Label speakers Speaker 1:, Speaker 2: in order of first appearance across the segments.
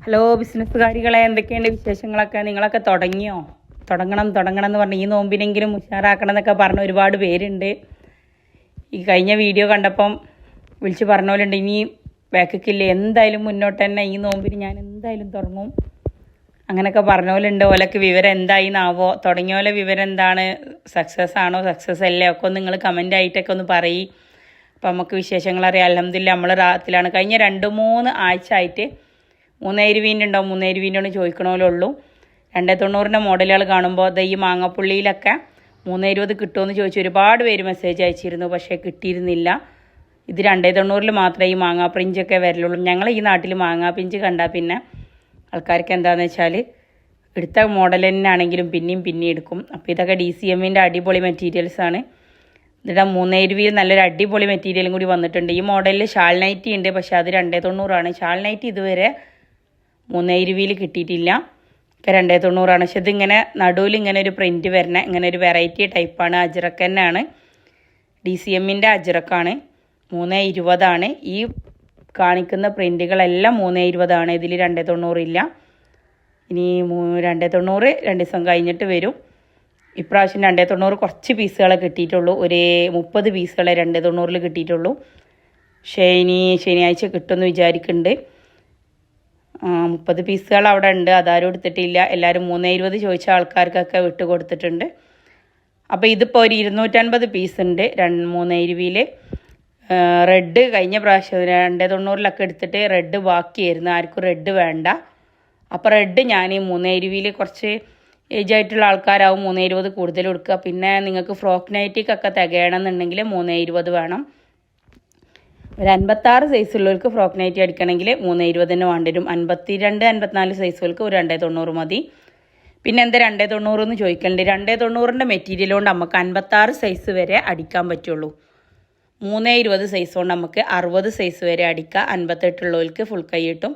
Speaker 1: Hello ബിസിനസ്സുകാരികളെ, എന്തൊക്കെയുണ്ട് വിശേഷങ്ങളൊക്കെ? നിങ്ങളൊക്കെ തുടങ്ങണം എന്ന് പറഞ്ഞ് ഈ നോമ്പിനെങ്കിലും ഉഷാറാക്കണം എന്നൊക്കെ പറഞ്ഞ ഒരുപാട് പേരുണ്ട്. ഈ കഴിഞ്ഞ വീഡിയോ കണ്ടപ്പം വിളിച്ച് പറഞ്ഞ പോലെ ഉണ്ട്, ഇനി ബാക്കിക്കില്ല, എന്തായാലും മുന്നോട്ട് തന്നെ ഈ നോമ്പിന് ഞാൻ എന്തായാലും തുടങ്ങും അങ്ങനെയൊക്കെ പറഞ്ഞ പോലെ ഉണ്ട്. ഓലൊക്കെ വിവരം എന്തായിന്നാവോ, തുടങ്ങിയ പോലെ വിവരം എന്താണ്, സക്സസ് ആണോ സക്സസ് അല്ലേ ഒക്കെ ഒന്ന് നിങ്ങൾ കമൻ്റ് ആയിട്ടൊക്കെ ഒന്ന് പറയും. അപ്പം നമുക്ക് വിശേഷങ്ങൾ അറിയാം. അൽഹംദുലില്ലാ നമ്മൾ റാഹത്തിലാണ്. കഴിഞ്ഞ 2-3 ആഴ്ച ആയിട്ട് 3000 ഉണ്ടാവും, 3000 ചോദിക്കണമല്ലോ ഉള്ളൂ. 290 മോഡലുകൾ കാണുമ്പോൾ ഈ മാങ്ങപ്പുള്ളിയിലൊക്കെ 320 കിട്ടുമെന്ന് ചോദിച്ച് ഒരുപാട് പേര് മെസ്സേജ് അയച്ചിരുന്നു, പക്ഷേ കിട്ടിയിരുന്നില്ല. ഇത് 290 മാത്രമേ ഈ മാങ്ങാ പിഞ്ചൊക്കെ വരലുള്ളൂ. ഞങ്ങൾ ഈ നാട്ടിൽ മാങ്ങാ പിഞ്ച് കണ്ടാൽ പിന്നെ ആൾക്കാർക്ക് എന്താണെന്ന് വെച്ചാൽ എടുത്ത മോഡൽ തന്നെ ആണെങ്കിലും പിന്നെയും എടുക്കും. അപ്പോൾ ഇതൊക്കെ DCMൻ്റെ അടിപൊളി മെറ്റീരിയൽസാണ്. ഇതിടെ 320 നല്ലൊരു അടിപൊളി മെറ്റീരിയലും കൂടി വന്നിട്ടുണ്ട്. ഈ മോഡലിൽ ഷാൾ നൈറ്റി ഉണ്ട്, പക്ഷേ അത് 290 ഷാൾ നൈറ്റി ഇതുവരെ 320 കിട്ടിയിട്ടില്ല, ഒക്കെ 290 പക്ഷെ ഇതിങ്ങനെ നടുവിൽ ഇങ്ങനെ ഒരു പ്രിൻറ്റ് വരണ ഇങ്ങനെ ഒരു വെറൈറ്റി ടൈപ്പാണ്. അജ്രക്ക് തന്നെയാണ്, DCMൻ്റെ അജ്രക്കാണ്. 320 ഈ കാണിക്കുന്ന പ്രിൻറ്റുകളെല്ലാം 320 ഇതിൽ 290 ഇല്ല. ഇനി 290 2 ദിവസം കഴിഞ്ഞിട്ട് വരും. ഇപ്രാവശ്യം 290 കുറച്ച് പീസുകളെ കിട്ടിയിട്ടുള്ളൂ, ഒരു 30 പീസുകളെ 290 കിട്ടിയിട്ടുള്ളൂ. പക്ഷേ ഇനി ശനിയാഴ്ച കിട്ടുമെന്ന് വിചാരിക്കുന്നുണ്ട്. 30 പീസുകൾ അവിടെ ഉണ്ട്, അതാരും എടുത്തിട്ടില്ല. എല്ലാവരും 320 ചോദിച്ച ആൾക്കാർക്കൊക്കെ വിട്ട് കൊടുത്തിട്ടുണ്ട്. അപ്പോൾ ഇതിപ്പോൾ ഒരു 250 പീസ് ഉണ്ട് 320. റെഡ് കഴിഞ്ഞ പ്രാവശ്യം 290 എടുത്തിട്ട് റെഡ് ബാക്കിയായിരുന്നു, ആർക്കും റെഡ് വേണ്ട. അപ്പോൾ റെഡ് ഞാൻ 320 കുറച്ച് ഏജ് ആയിട്ടുള്ള ആൾക്കാരാവും 320 കൂടുതൽ കൊടുക്കുക. പിന്നെ നിങ്ങൾക്ക് ഫ്രോക്ക് നൈറ്റിക്കൊക്കെ തികയണമെന്നുണ്ടെങ്കിൽ 320 വേണം. ഒരു 56 സൈസുള്ളവർക്ക് ഫ്രോക്ക് നൈറ്റി അടിക്കണമെങ്കിൽ 320 തന്നെ വേണ്ടി വരും. 52-54 സൈസുകൾക്ക് ഒരു 290 മതി. പിന്നെ എന്താ 290 എന്ന് ചോദിക്കലുണ്ട്. 290ൻ്റെ മെറ്റീരിയൽ കൊണ്ട് നമുക്ക് 56 സൈസ് വരെ അടിക്കാൻ പറ്റുള്ളൂ. 320 സൈസ് കൊണ്ട് നമുക്ക് 60 സൈസ് വരെ അടിക്കാം. 58 ഉള്ളവർക്ക് ഫുൾ കൈ കിട്ടും.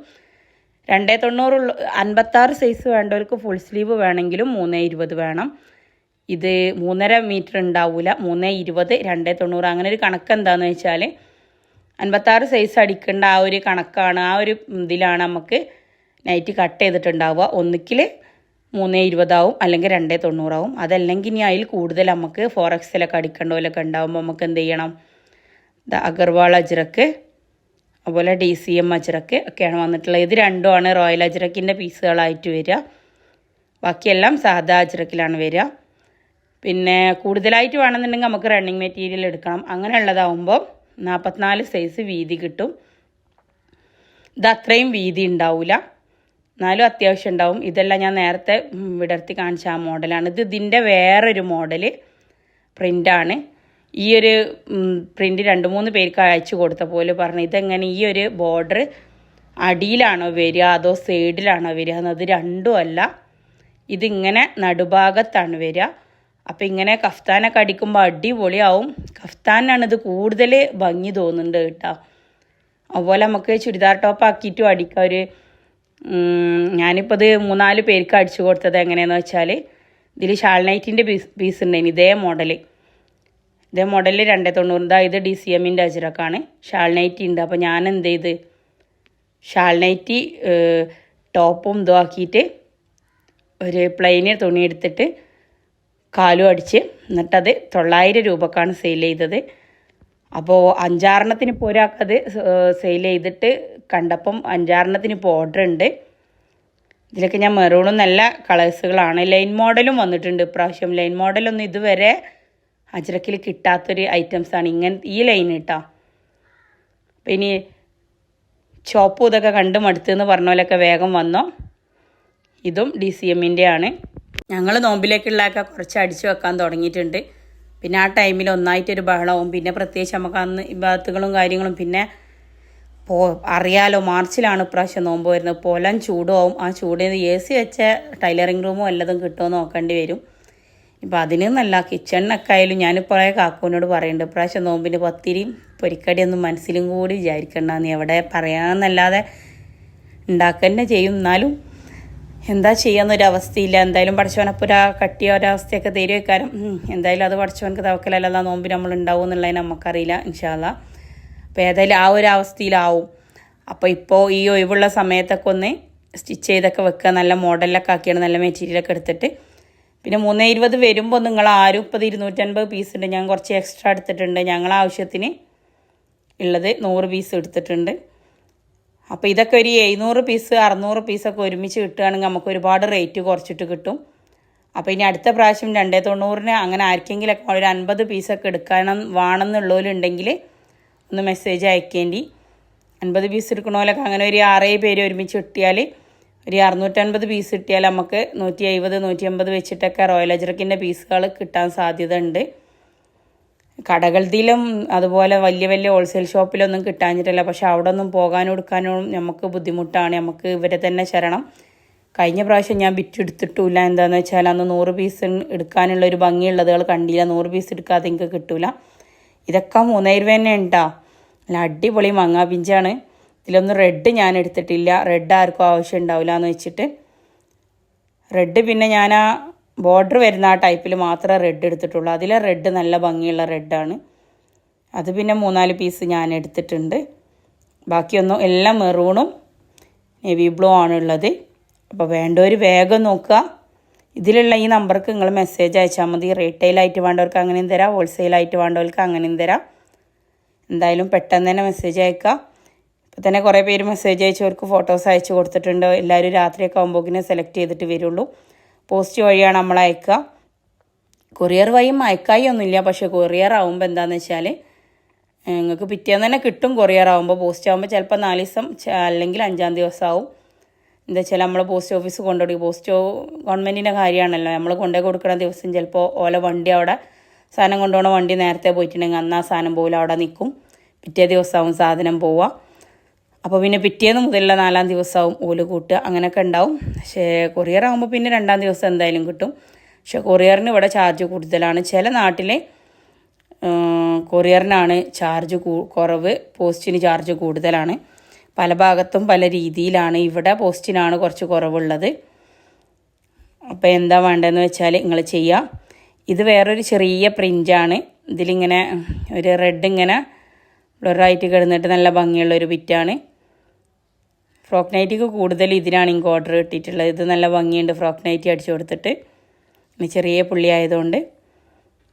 Speaker 1: 290 56 സൈസ് വേണ്ടവർക്ക് ഫുൾ സ്ലീവ് വേണമെങ്കിലും 320 വേണം. ഇത് 3.5 മീറ്റർ ഉണ്ടാവില്ല, 320 290 അങ്ങനെ ഒരു കണക്ക് എന്താണെന്ന് വെച്ചാൽ 56 സൈസ് അടിക്കേണ്ട ആ ഒരു കണക്കാണ്. ആ ഒരു ഇതിലാണ് നമുക്ക് നൈറ്റ് കട്ട് ചെയ്തിട്ടുണ്ടാവുക. ഒന്നിക്കിൽ 320 ആവും, അല്ലെങ്കിൽ 290 ആവും. അതല്ലെങ്കിൽ ഇനി അതിൽ കൂടുതൽ നമുക്ക് 4XL അടിക്കേണ്ട പോലൊക്കെ ഉണ്ടാകുമ്പോൾ നമുക്ക് എന്ത് ചെയ്യണം, അഗർവാൾ അജ്രക്ക് അതുപോലെ DCM അജ്രക്ക് ഒക്കെയാണ് വന്നിട്ടുള്ളത്. ഇത് രണ്ടുമാണ് റോയൽ അജ്രക്കിൻ്റെ പീസുകളായിട്ട് വരിക, ബാക്കിയെല്ലാം സാധാ അജ്രക്കിലാണ് വരിക. പിന്നെ കൂടുതലായിട്ട് വേണമെന്നുണ്ടെങ്കിൽ നമുക്ക് റണ്ണിങ് മെറ്റീരിയൽ എടുക്കണം. അങ്ങനെയുള്ളതാവുമ്പോൾ 44 സൈസ് വീതി കിട്ടും. ഇത് അത്രയും വീതി ഉണ്ടാവില്ല, എന്നാലും അത്യാവശ്യം ഉണ്ടാവും. ഇതെല്ലാം ഞാൻ നേരത്തെ വിടർത്തി കാണിച്ച ആ മോഡലാണ്. ഇതിൻ്റെ വേറൊരു മോഡൽ പ്രിൻ്റാണ്. ഈ ഒരു പ്രിൻ്റ് 2-3 പേർക്ക് അയച്ചു കൊടുത്ത പോലെ പറഞ്ഞു, ഇതെങ്ങനെ ഈ ഒരു ബോർഡർ അടിയിലാണോ വരിക അതോ സൈഡിലാണോ വരിക എന്നത് രണ്ടും അല്ല, ഇതിങ്ങനെ നടുഭാഗത്താണ് വരിക. അപ്പം ഇങ്ങനെ കഫ്താനൊക്കെ അടിക്കുമ്പോൾ അടിപൊളിയാവും. കഫ്താനാണ് ഇത് കൂടുതൽ ഭംഗി തോന്നുന്നുണ്ട് കേട്ടോ. അതുപോലെ നമുക്ക് ചുരിദാർ ടോപ്പ് ആക്കിയിട്ടും അടിക്കാം. ഞാനിപ്പോൾ ഇത് 3-4 പേർക്ക് അടിച്ചു കൊടുത്തത് എങ്ങനെയാണെന്ന് വെച്ചാൽ, ഇതിൽ ഷാൾ നൈറ്റിൻ്റെ പീസ് ഉണ്ടായിന് ഇതേ മോഡലിൽ 290. ഇത് DCMൻ്റെ അജ്രക്കാണ്. ഷാൾ നൈറ്റി ഉണ്ട്. അപ്പോൾ ഞാൻ എന്ത് ചെയ്ത് ഷാൾ നൈറ്റി ടോപ്പും ഇതും ആക്കിയിട്ട് ഒരു പ്ലെയിന് തുണി എടുത്തിട്ട് കാലും അടിച്ച് എന്നിട്ടത് 900 രൂപക്കാണ് സെയിൽ ചെയ്തത്. അപ്പോൾ 5-6 ഇപ്പോൾ ഒരാൾക്കത് സെയിൽ ചെയ്തിട്ട് കണ്ടപ്പം 5-6 ഇപ്പോൾ ഓർഡർ ഉണ്ട്. ഇതിലൊക്കെ ഞാൻ മെറൂണും നല്ല കളേഴ്സുകളാണ്. ലൈൻ മോഡലും വന്നിട്ടുണ്ട് ഇപ്രാവശ്യം. ലൈൻ മോഡലൊന്നും ഇതുവരെ അജ്രക്കിൽ കിട്ടാത്തൊരു ഐറ്റംസാണ് ഈ ലൈൻ കേട്ടോ. അപ്പം ഇനി ചോപ്പും ഇതൊക്കെ കണ്ട് മടുത്തെന്ന് പറഞ്ഞ പോലെയൊക്കെ വേഗം വന്നോ. ഇതും DCMൻ്റെ ആണ്. ഞങ്ങൾ നോമ്പിലേക്കുള്ളതൊക്കെ കുറച്ച് അടിച്ചു വെക്കാൻ തുടങ്ങിയിട്ടുണ്ട്. പിന്നെ ആ ടൈമിൽ ഒന്നായിട്ടൊരു ബഹളവും, പിന്നെ പ്രത്യേകിച്ച് നമുക്ക് അന്ന് ഇബാത്തുകളും കാര്യങ്ങളും, പിന്നെ അറിയാലോ മാർച്ചിലാണ് ഇപ്രാവശ്യം നോമ്പ് വരുന്നത്. പൊലം ചൂടുമാവും. ആ ചൂടിന് AC വെച്ച ടൈലറിങ് റൂമും വല്ലതും കിട്ടുമോ നോക്കേണ്ടി വരും. ഇപ്പം അതിന് നല്ല കിച്ചണിനൊക്കെ ആയാലും ഞാനിപ്പോൾ കാക്കൂനോട് പറയുന്നുണ്ട്, ഇപ്രാവശ്യം നോമ്പിന് പത്തിരിയും പൊരിക്കടിയൊന്നും മനസ്സിലും കൂടി വിചാരിക്കണ്ട, നീ എവിടെ പറയാമെന്നല്ലാതെ ഉണ്ടാക്കുക തന്നെ ചെയ്യും. എന്നാലും എന്താ ചെയ്യാന്നൊരവസ്ഥയില്ല. എന്തായാലും പഠിച്ചവനപ്പോൾ കട്ടിയ ഒരവസ്ഥയൊക്കെ തരും വെക്കാനും എന്തായാലും അത് പഠിച്ചവനക്ക് തവക്കലല്ല നോമ്പിന് നമ്മൾ ഉണ്ടാവും എന്നുള്ളതിന് നമുക്കറിയില്ല ഇൻഷാ അല്ലാ. അപ്പോൾ ഏതായാലും ആ ഒരു അവസ്ഥയിലാവും. അപ്പോൾ ഇപ്പോൾ ഈ ഒഴിവുള്ള സമയത്തൊക്കെ ഒന്ന് സ്റ്റിച്ച് ചെയ്തൊക്കെ വെക്കുക. നല്ല മോഡലൊക്കെ ആക്കിയാണ് നല്ല മെറ്റീരിയലൊക്കെ എടുത്തിട്ട്. പിന്നെ 320 വരുമ്പോൾ നിങ്ങൾ ആരും ഇപ്പോൾ 250 പീസ് ഉണ്ട്, ഞാൻ കുറച്ച് എക്സ്ട്രാ എടുത്തിട്ടുണ്ട്. ഞങ്ങളെ ആവശ്യത്തിന് ഉള്ളത് 100 പീസ് എടുത്തിട്ടുണ്ട്. അപ്പോൾ ഇതൊക്കെ ഒരു 700 പീസ് 600 പീസൊക്കെ ഒരുമിച്ച് കിട്ടുകയാണെങ്കിൽ നമുക്ക് ഒരുപാട് റേറ്റ് കുറച്ചിട്ട് കിട്ടും. അപ്പോൾ ഇനി അടുത്ത പ്രാവശ്യം 290 അങ്ങനെ ആർക്കെങ്കിലൊക്കെ ഒരു 50 പീസൊക്കെ വേണമെന്നുള്ളവരുണ്ടെങ്കിൽ ഒന്ന് മെസ്സേജ് അയക്കേണ്ടി. 50 പീസ് എടുക്കണമല്ലൊക്കെ അങ്ങനെ ഒരു 6 പേര് ഒരുമിച്ച് കിട്ടിയാൽ ഒരു 650 പീസ് കിട്ടിയാൽ നമുക്ക് 170 180 വെച്ചിട്ടൊക്കെ റോയൽ അജ്രക്കിൻ്റെ പീസുകൾ കിട്ടാൻ സാധ്യത ഉണ്ട്. കടകളിലും അതുപോലെ വലിയ വലിയ ഹോൾസെയിൽ ഷോപ്പിലൊന്നും കിട്ടാഞ്ഞിട്ടില്ല. പക്ഷെ അവിടെ ഒന്നും പോകാനും എടുക്കാനും നമുക്ക് ബുദ്ധിമുട്ടാണ്. നമുക്ക് ഇവരെ തന്നെ ശരണം. കഴിഞ്ഞ പ്രാവശ്യം ഞാൻ വിറ്റെടുത്തിട്ടില്ല. എന്താണെന്ന് വെച്ചാൽ അന്ന് 100 പീസ് എടുക്കാനുള്ള ഒരു ഭംഗിയുള്ളതുകൾ കണ്ടില്ല. 100 പീസ് എടുക്കാതെ എനിക്ക് കിട്ടില്ല. ഇതൊക്കെ 320 തന്നെ ഉണ്ടാ. നല്ല അടിപൊളി മങ്ങാ പിഞ്ചാണ്. ഇതിലൊന്നും റെഡ് ഞാൻ എടുത്തിട്ടില്ല. റെഡ് ആർക്കും ആവശ്യം ഉണ്ടാവില്ല എന്ന് വെച്ചിട്ട് റെഡ് പിന്നെ ഞാൻ ആ ബോർഡർ വരുന്ന ആ ടൈപ്പിൽ മാത്രമേ റെഡ് എടുത്തിട്ടുള്ളൂ. അതിലെ റെഡ് നല്ല ഭംഗിയുള്ള റെഡാണ്. അത് പിന്നെ 3-4 പീസ് ഞാൻ എടുത്തിട്ടുണ്ട്. ബാക്കിയൊന്നും എല്ലാം മെറൂണും നേവി ബ്ലൂ ആണുള്ളത്. അപ്പോൾ വേണ്ടവർ വേഗം നോക്കുക. ഇതിലുള്ള ഈ നമ്പർക്ക് നിങ്ങൾ മെസ്സേജ് അയച്ചാൽ മതി. റീറ്റെയിലായിട്ട് വേണ്ടവർക്ക് അങ്ങനെയും തരാം, ഹോൾസെയിലായിട്ട് വേണ്ടവർക്ക് അങ്ങനെയും തരാം. എന്തായാലും പെട്ടെന്ന് തന്നെ മെസ്സേജ് അയക്കുക. ഇപ്പോൾ തന്നെ കുറേ പേര് മെസ്സേജ് അയച്ചവർക്ക് ഫോട്ടോസ് അയച്ചു കൊടുത്തിട്ടുണ്ട്. എല്ലാവരും രാത്രിയൊക്കെ ആകുമ്പോഴേക്കിനെ സെലക്ട് ചെയ്തിട്ട് വരുള്ളൂ. പോസ്റ്റ് വഴിയാണ് നമ്മൾ അയക്കുക. കൊറിയർ വഴിയും അയക്കായി ഒന്നുമില്ല. പക്ഷേ കൊറിയർ ആകുമ്പോൾ എന്താണെന്ന് വെച്ചാൽ നിങ്ങൾക്ക് പിറ്റേന്ന് തന്നെ കിട്ടും. കൊറിയർ ആകുമ്പോൾ പോസ്റ്റ് ആകുമ്പോൾ ചിലപ്പോൾ 4 ദിവസം അല്ലെങ്കിൽ 5-ാം ദിവസം ആവും. എന്താ വെച്ചാൽ നമ്മൾ പോസ്റ്റ് ഓഫീസ് കൊണ്ടുപോയി ഗവൺമെൻറ്റിൻ്റെ കാര്യമാണല്ലോ. നമ്മൾ കൊണ്ടുപോയി കൊടുക്കുന്ന ദിവസം ചിലപ്പോൾ ഓല വണ്ടി അവിടെ സാധനം കൊണ്ടുപോകണ വണ്ടി നേരത്തെ പോയിട്ടുണ്ടെങ്കിൽ അന്ന് ആ സാധനം പോലും അവിടെ നിൽക്കും. പിറ്റേ ദിവസമാവും സാധനം പോവുക. അപ്പോൾ പിന്നെ പിറ്റേന്ന് മുതലുള്ള 4-ാം ദിവസമാവും ഓല് കൂട്ടുക. അങ്ങനെയൊക്കെ ഉണ്ടാവും. പക്ഷേ കൊറിയർ ആകുമ്പോൾ പിന്നെ 2-ാം ദിവസം എന്തായാലും കിട്ടും. പക്ഷേ കൊറിയറിന് ഇവിടെ ചാർജ് കൂടുതലാണ്. ചില നാട്ടിൽ കൊറിയറിനാണ് ചാർജ് കുറവ്, പോസ്റ്റിന് ചാർജ് കൂടുതലാണ്. പല ഭാഗത്തും പല രീതിയിലാണ്. ഇവിടെ പോസ്റ്റിനാണ് കുറച്ച് കുറവുള്ളത്. അപ്പോൾ എന്താ വേണ്ടതെന്ന് വെച്ചാൽ നിങ്ങൾ ചെയ്യുക. ഇത് വേറൊരു ചെറിയ പ്രിൻ്റാണ്. ഇതിലിങ്ങനെ ഒരു റെഡ് ഇങ്ങനെ ബ്ലറായിട്ട് കിടന്നിട്ട് നല്ല ഭംഗിയുള്ളൊരു ബിറ്റാണ്. ഫ്രോക്ക് നൈറ്റിക്ക് കൂടുതൽ ഇതിനാണ് എനിക്ക് ഓർഡർ കിട്ടിയിട്ടുള്ളത്. ഇത് നല്ല ഭംഗിയുണ്ട്. ഫ്രോക്ക് നൈറ്റി അടിച്ചു കൊടുത്തിട്ട് ഇനി ചെറിയ പുള്ളി ആയതുകൊണ്ട്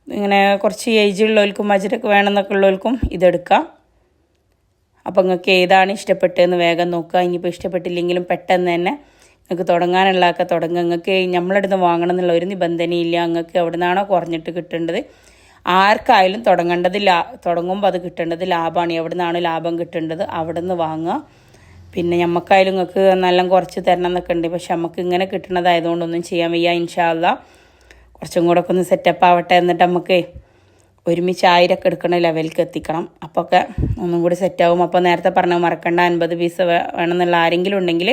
Speaker 1: ഇങ്ങനെ കുറച്ച് ഏജ് ഉള്ളവർക്കും ബജറ്റൊക്കെ വേണമെന്നൊക്കെ ഉള്ളവർക്കും ഇതെടുക്കാം. അപ്പോൾ നിങ്ങൾക്ക് ഏതാണ് ഇഷ്ടപ്പെട്ടതെന്ന് വേഗം നോക്കുക. ഇനിയിപ്പോൾ ഇഷ്ടപ്പെട്ടില്ലെങ്കിലും പെട്ടെന്ന് തന്നെ നിങ്ങൾക്ക് തുടങ്ങാനുള്ളതൊക്കെ തുടങ്ങുക. നിങ്ങൾക്ക് നമ്മളടുത്ത് വാങ്ങണം എന്നുള്ള ഒരു നിബന്ധനയില്ല. നിങ്ങൾക്ക് എവിടെ നിന്നാണോ കുറഞ്ഞിട്ട് കിട്ടേണ്ടത് ആർക്കായാലും തുടങ്ങുമ്പോൾ അത് കിട്ടേണ്ടത് ലാഭമാണ്. എവിടെ നിന്നാണ് ലാഭം കിട്ടേണ്ടത് അവിടെ നിന്ന് വാങ്ങുക. പിന്നെ നമുക്കായാലും നിങ്ങൾക്ക് നല്ല കുറച്ച് തരണം എന്നൊക്കെ ഉണ്ട്. പക്ഷെ നമുക്ക് ഇങ്ങനെ കിട്ടണതായതുകൊണ്ടൊന്നും ചെയ്യാൻ വയ്യ. ഇൻഷാ അല്ലാ കുറച്ചും കൂടെ ഒക്കെ ഒന്ന് സെറ്റപ്പ് ആവട്ടെ. എന്നിട്ട് നമുക്ക് ഒരുമിച്ച് 1000 ഒക്കെ എടുക്കണ ലെവലിലേക്ക് എത്തിക്കണം. അപ്പോൾ ഒക്കെ ഒന്നും കൂടി സെറ്റാവും. അപ്പോൾ നേരത്തെ പറഞ്ഞത് മറക്കണ്ട. 50 പീസ് വേണമെന്നുള്ള ആരെങ്കിലും ഉണ്ടെങ്കിൽ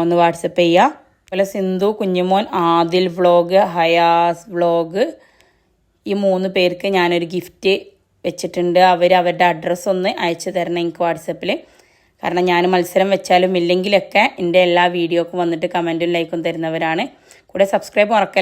Speaker 1: ഒന്ന് വാട്സപ്പ് ചെയ്യുക. അതുപോലെ സിന്ധു, കുഞ്ഞുമോൻ, ആദിൽ വ്ളോഗ്, ഹയാസ് വ്ളോഗ് ഈ 3 പേർക്ക് ഞാനൊരു ഗിഫ്റ്റ് വെച്ചിട്ടുണ്ട്. അവരുടെ അഡ്രസ്സ് ഒന്ന് അയച്ചു തരണം എനിക്ക് വാട്സപ്പിൽ. കാരണം ഞാൻ മത്സരം വെച്ചാലും ഇല്ലെങ്കിലൊക്കെ എൻ്റെ എല്ലാ വീഡിയോക്കും വന്നിട്ട് കമൻറ്റും ലൈക്കും തരുന്നവരാണ്. കൂടെ സബ്സ്ക്രൈബ് മറക്കല്ല.